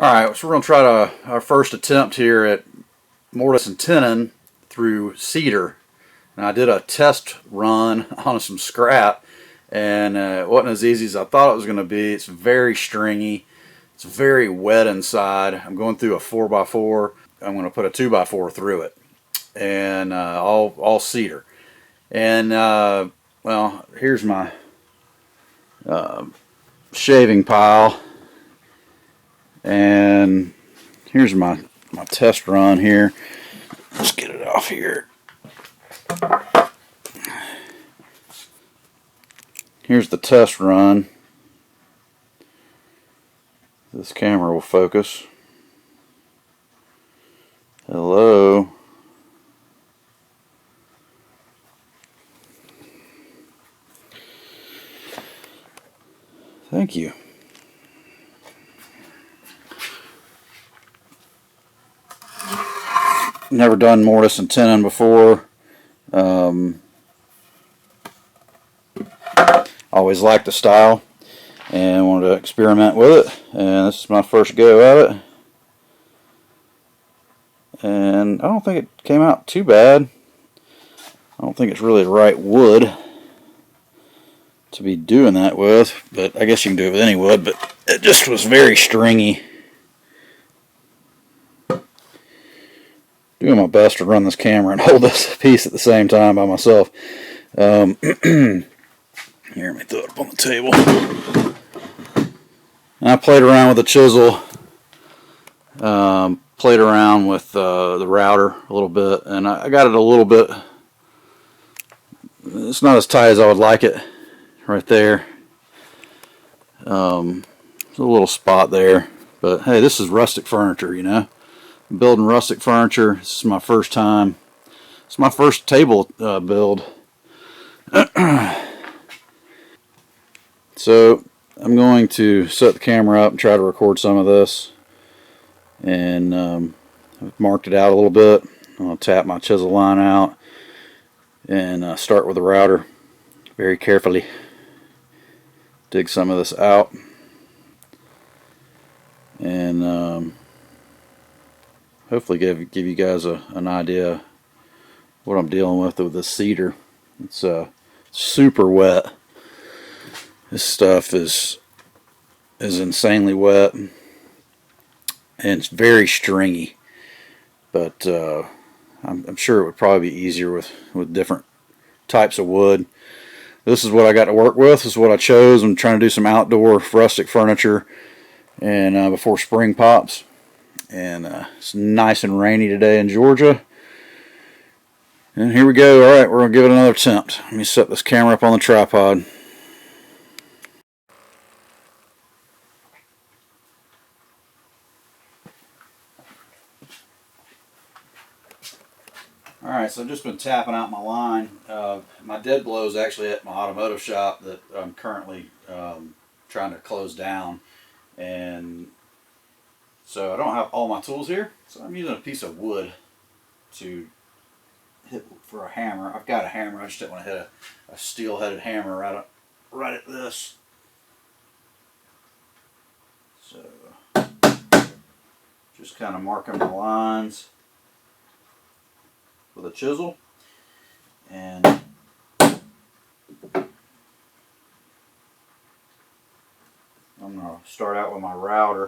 Alright, so we're going to try our first attempt here at Mortise and Tenon through cedar. Now I did a test run on some scrap and it wasn't as easy as I thought it was going to be. It's very stringy. It's very wet inside. I'm going through a 4x4. I'm going to put a 2x4 through it. And all cedar. And well, here's my shaving pile. And here's my test run here. Let's get it off here. Here's the test run. This camera will focus. Hello. Thank you. Never done Mortise and Tenon before. Always liked the style and wanted to experiment with it, and this is my first go at it. And I don't think it came out too bad. I don't think it's really the right wood to be doing that with, but I guess you can do it with any wood, but it just was very stringy. Doing my best to run this camera and hold this piece at the same time by myself. Here, let me throw it up on the table. And I played around with the chisel, played around with the router a little bit, and I got it a little bit. It's not as tight as I would like it right there. There's a little spot there, but hey, this is rustic furniture, you know. I'm building rustic furniture. This is my first time. It's my first table build. So I'm going to set the camera up and try to record some of this. And I've marked it out a little bit. I'm going to tap my chisel line out and start with the router very carefully. Dig some of this out. And hopefully give you guys an idea what I'm dealing with this cedar. It's super wet. This stuff is insanely wet, and it's very stringy. But I'm sure it would probably be easier with different types of wood. This is what I got to work with. This is what I chose. I'm trying to do some outdoor rustic furniture, and before spring pops. And it's nice and rainy today in Georgia. And here we go. Alright, we're going to give it another attempt. Let me set this camera up on the tripod. Alright, so I've just been tapping out my line. My dead blow is actually at my automotive shop that I'm currently trying to close down. And so I don't have all my tools here, so I'm using a piece of wood to hit for a hammer. I've got a hammer, I just didn't want to hit a steel-headed hammer right at this. So just kind of marking my lines with a chisel, and I'm going to start out with my router.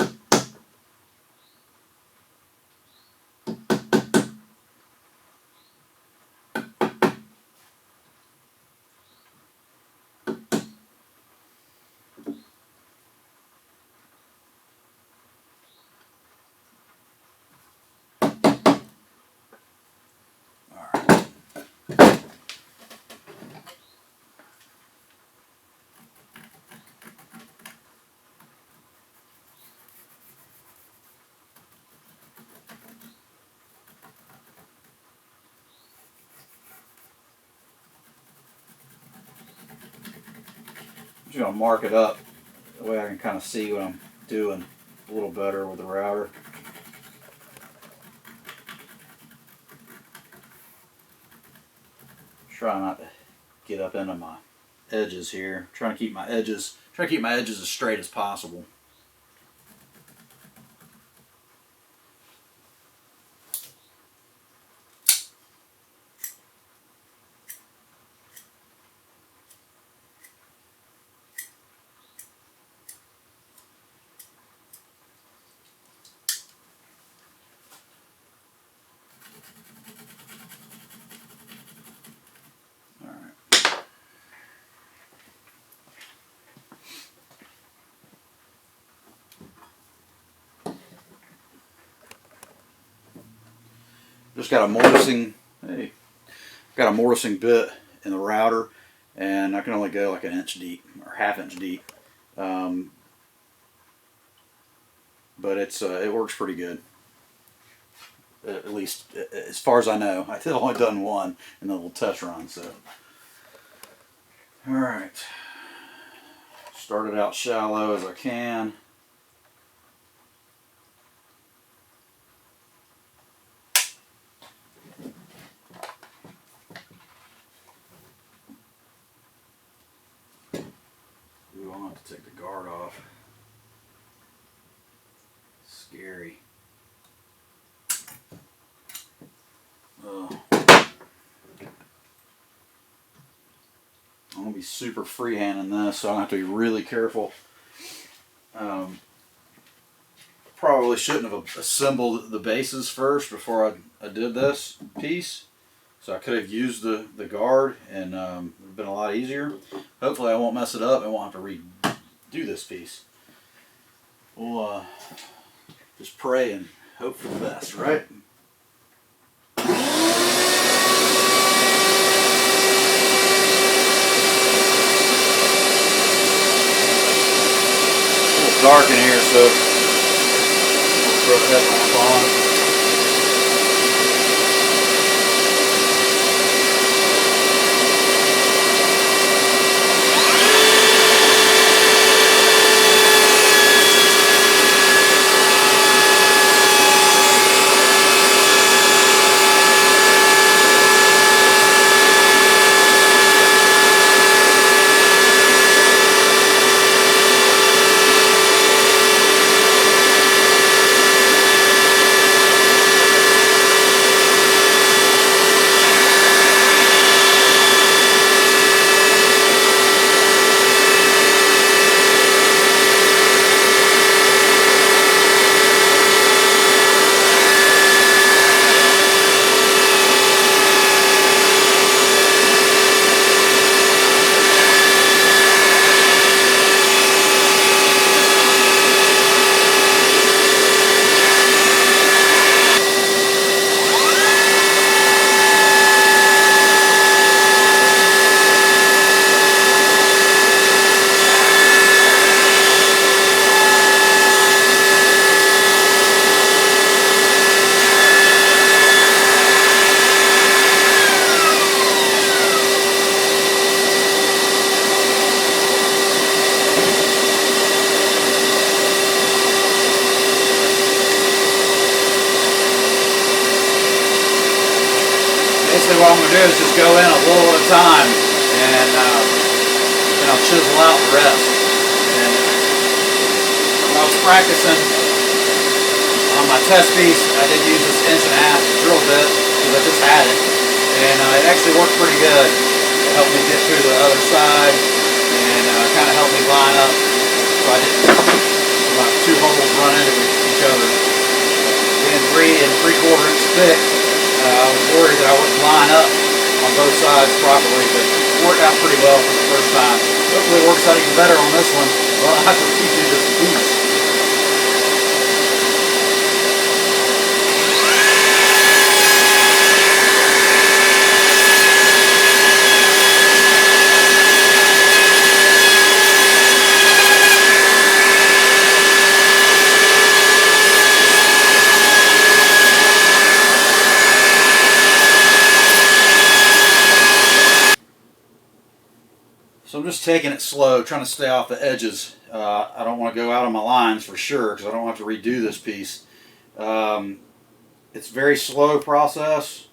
I'm just going to mark it up, that way I can kind of see what I'm doing a little better with the router. Try not to get up into my edges here. Trying to keep my edges as straight as possible. just got a mortising, got a mortising bit in the router, and I can only go like an inch deep or half-inch deep. But it works pretty good. At least as far as I know. I've only done one in the little test run. So, all right. Started out shallow as I can. Ooh, I'll have to take the guard off. Scary. I'm going to be super freehanding this, so I'm going to have to be really careful. Probably shouldn't have assembled the bases first before I did this piece. So I could have used the guard, and it would have been a lot easier. Hopefully I won't mess it up and won't have to redo this piece. We'll just pray and hope for the best, right? Dark in here, so we'll throw the headlamp on. Basically what I'm going to do is just go in a little at a time, and then I'll chisel out the rest. And when I was practicing on my test piece, I did use this 1.5-inch drill bit because I just had it, and it actually worked pretty good. It helped me get through the other side, and kind of helped me line up so I didn't let two holes run into each other. Being 3 3/4 inch thick, I was worried that I wouldn't line up on both sides properly, but it worked out pretty well for the first time. Hopefully it works out even better on this one. Well, I have to redo this piece. So I'm just taking it slow, trying to stay off the edges. I don't want to go out on my lines for sure because I don't have to redo this piece. It's a very slow process,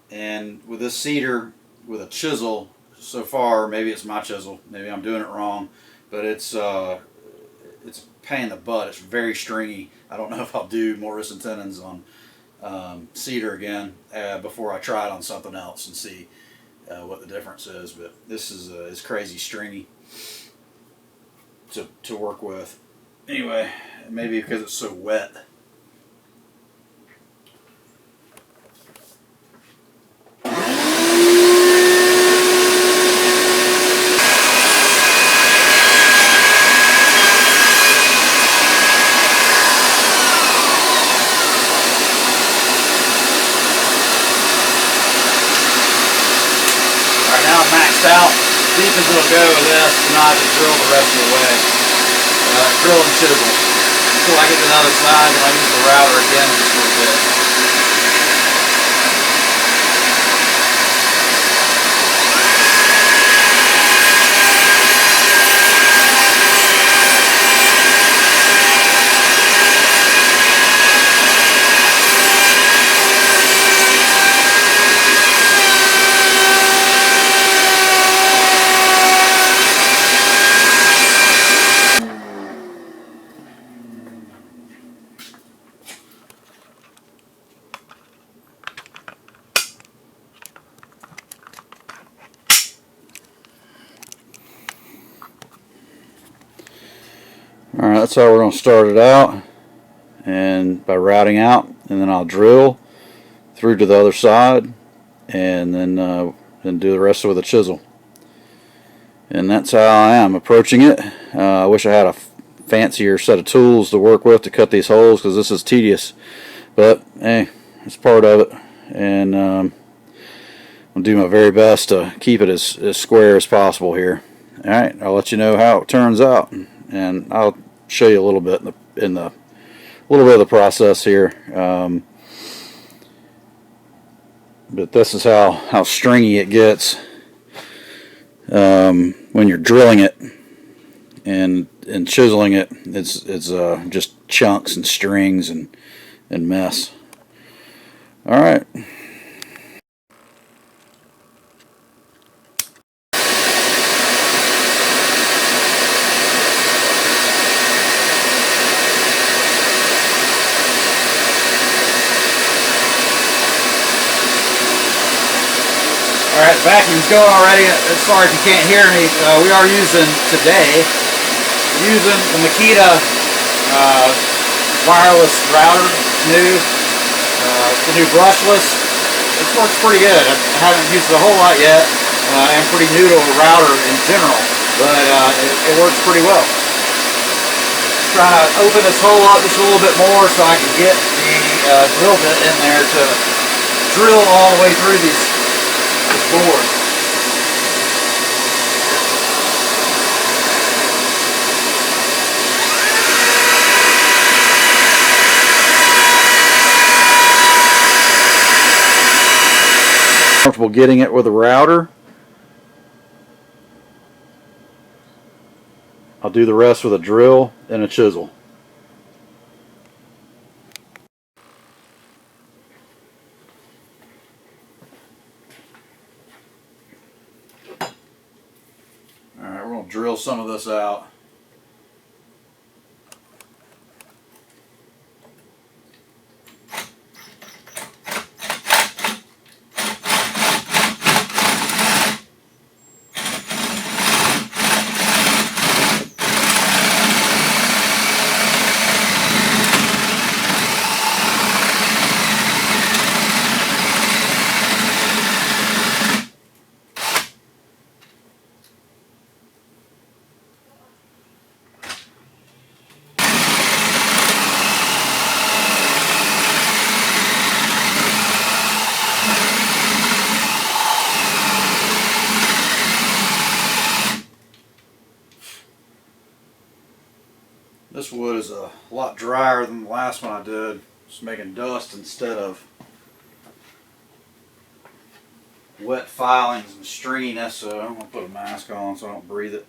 and with this cedar, with a chisel, so far, maybe it's my chisel, maybe I'm doing it wrong, but it's a pain in the butt. It's very stringy. I don't know if I'll do Mortise and Tenons on cedar again before I try it on something else and see what the difference is, but this is crazy stringy to work with. Anyway, maybe because it's so wet. deep as it'll go with this, and I have to drill the rest of the way. Drill and chisel until I get to the other side, and I use the router again just a little bit. Alright, that's how we're going to start it out, and by routing out, and then I'll drill through to the other side, and then do the rest with a chisel. And that's how I am approaching it. I wish I had a fancier set of tools to work with to cut these holes, because this is tedious, but hey, it's part of it, and I'll do my very best to keep it as square as possible here. Alright, I'll let you know how it turns out, and I'll show you a little bit in the little bit of the process here. But this is how stringy it gets when you're drilling it and chiseling it. It's just chunks and strings and mess. All right. Alright, the vacuum's going already. Sorry if you can't hear me. We are using today, the Makita wireless router. It's new. It's the new brushless. It works pretty good. I haven't used it a whole lot yet. I'm pretty new to a router in general, but it works pretty well. Trying to open this hole up just a little bit more so I can get the drill bit in there to drill all the way through this board. Comfortable getting it with a router. I'll do the rest with a drill and a chisel. Alright, we're going to drill some of this out. This wood is a lot drier than the last one I did. It's making dust instead of wet filings and stringiness, so I'm going to put a mask on so I don't breathe it.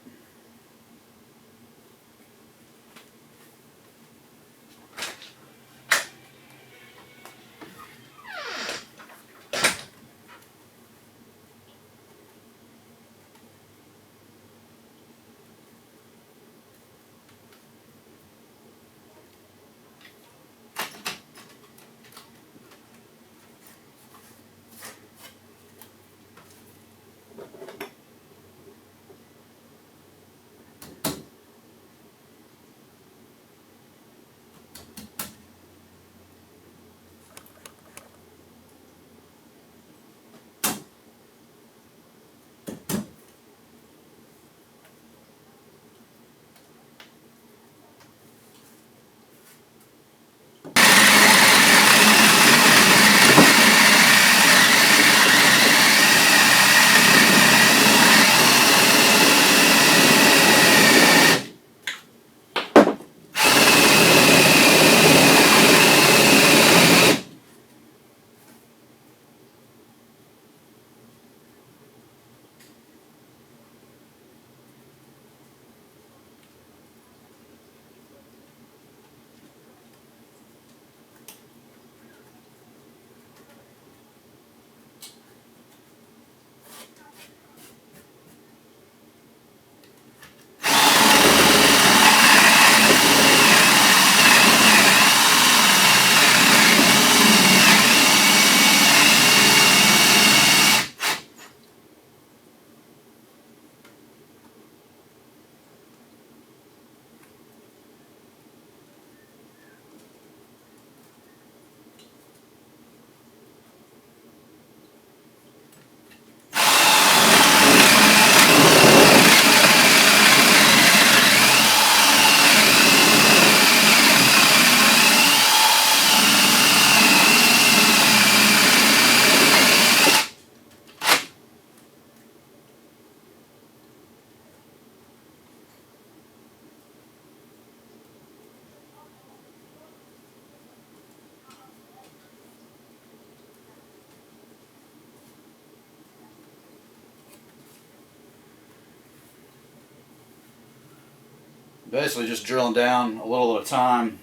basically just drilling down a little at a time.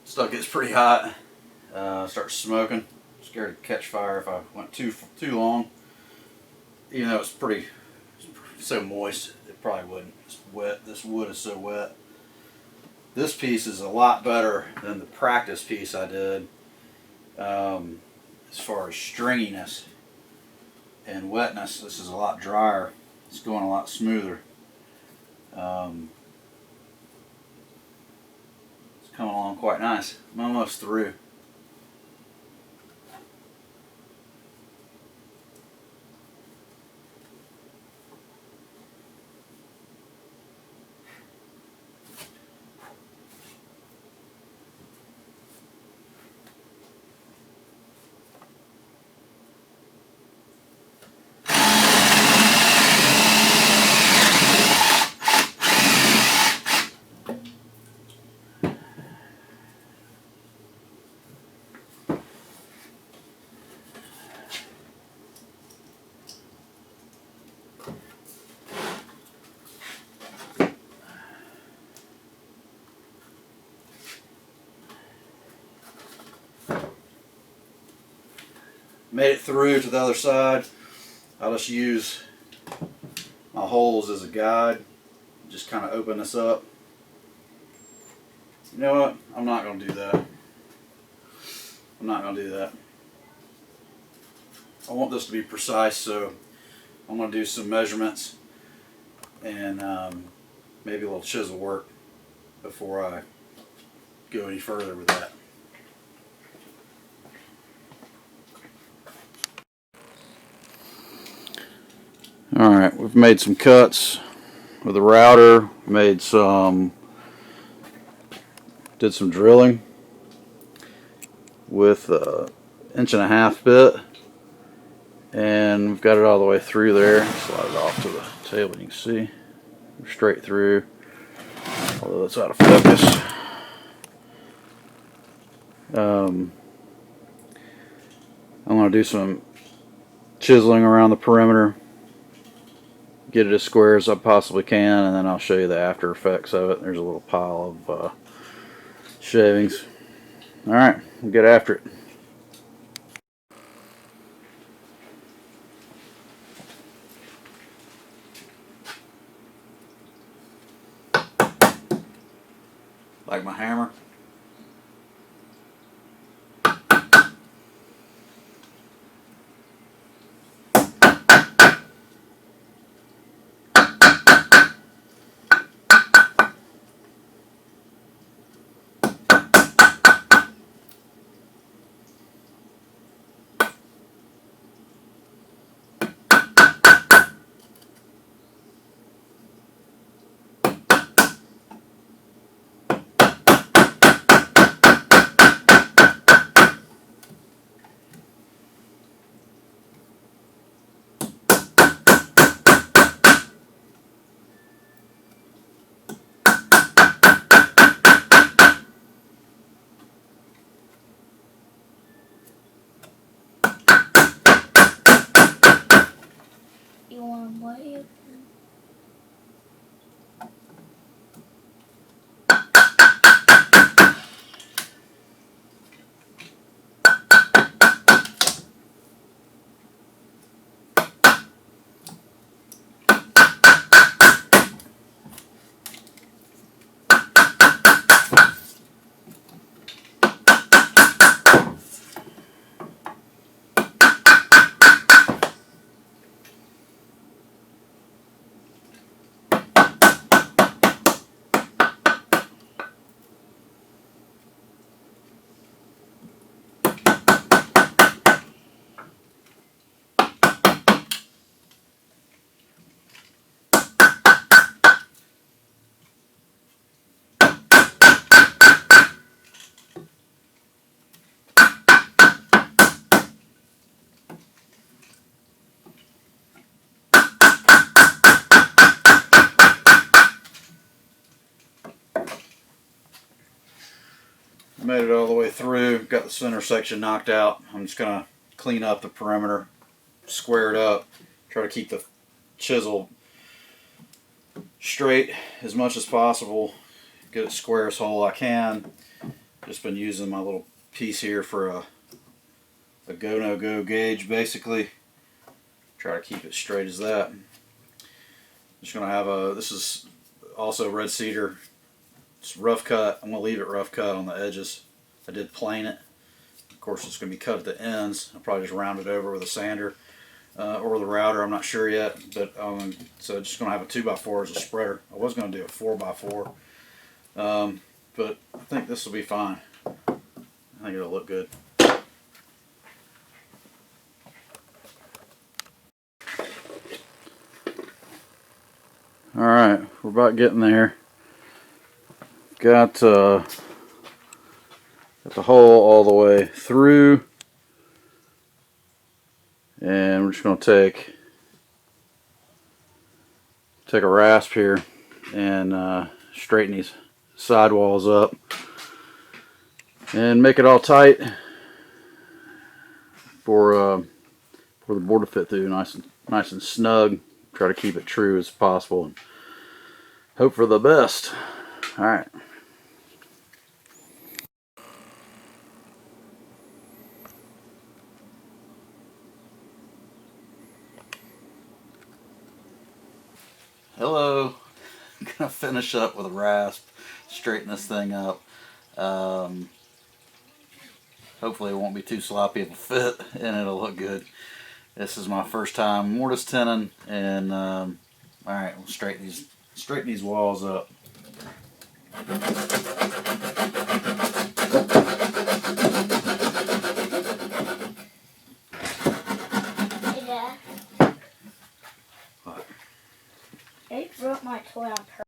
Stuff gets pretty hot. Starts smoking. Scared to catch fire if I went too long. Even though it's so moist, it probably wouldn't. It's wet. This wood is so wet. This piece is a lot better than the practice piece I did, as far as stringiness and wetness. This is a lot drier. It's going a lot smoother. It's coming along quite nice. I'm almost through. Made it through to the other side. I'll just use my holes as a guide. Just kind of open this up. You know what? I'm not going to do that. I'm not going to do that. I want this to be precise, so I'm going to do some measurements and maybe a little chisel work before I go any further with that. Alright, we've made some cuts with the router, did some drilling with an 1.5 bit, and we've got it all the way through there. Slide it off to the table, you can see. We're straight through, although it's out of focus. I'm going to do some chiseling around the perimeter, get it as square as I possibly can, and then I'll show you the after effects of it. There's a little pile of shavings. Alright, we'll get after it. Like my hammer. You want to wait? Made it all the way through, got the center section knocked out. I'm just going to clean up the perimeter, square it up, try to keep the chisel straight as much as possible. Get it square as hole I can. Just been using my little piece here for a go no go gauge basically. Try to keep it straight as that. Just gonna have this is also red cedar. It's rough cut. I'm gonna leave it rough cut on the edges. I did plane it. Of course it's gonna be cut at the ends. I'll probably just round it over with a sander or the router, I'm not sure yet. But so just gonna have a 2x4 as a spreader. I was gonna do a 4x4. But I think this will be fine. I think it'll look good. Alright, we're about getting there. Got the hole all the way through. And we're just going to take a rasp here and straighten these sidewalls up and make it all tight for the board to fit through nice and snug. Try to keep it true as possible and hope for the best. All right. Hello. I'm gonna finish up with a rasp, straighten this thing up. Hopefully it won't be too sloppy of a fit and it'll look good. This is my first time mortise tenon, and all right, we'll straighten these walls up. Hey, Dad. What? They broke my toy on purpose.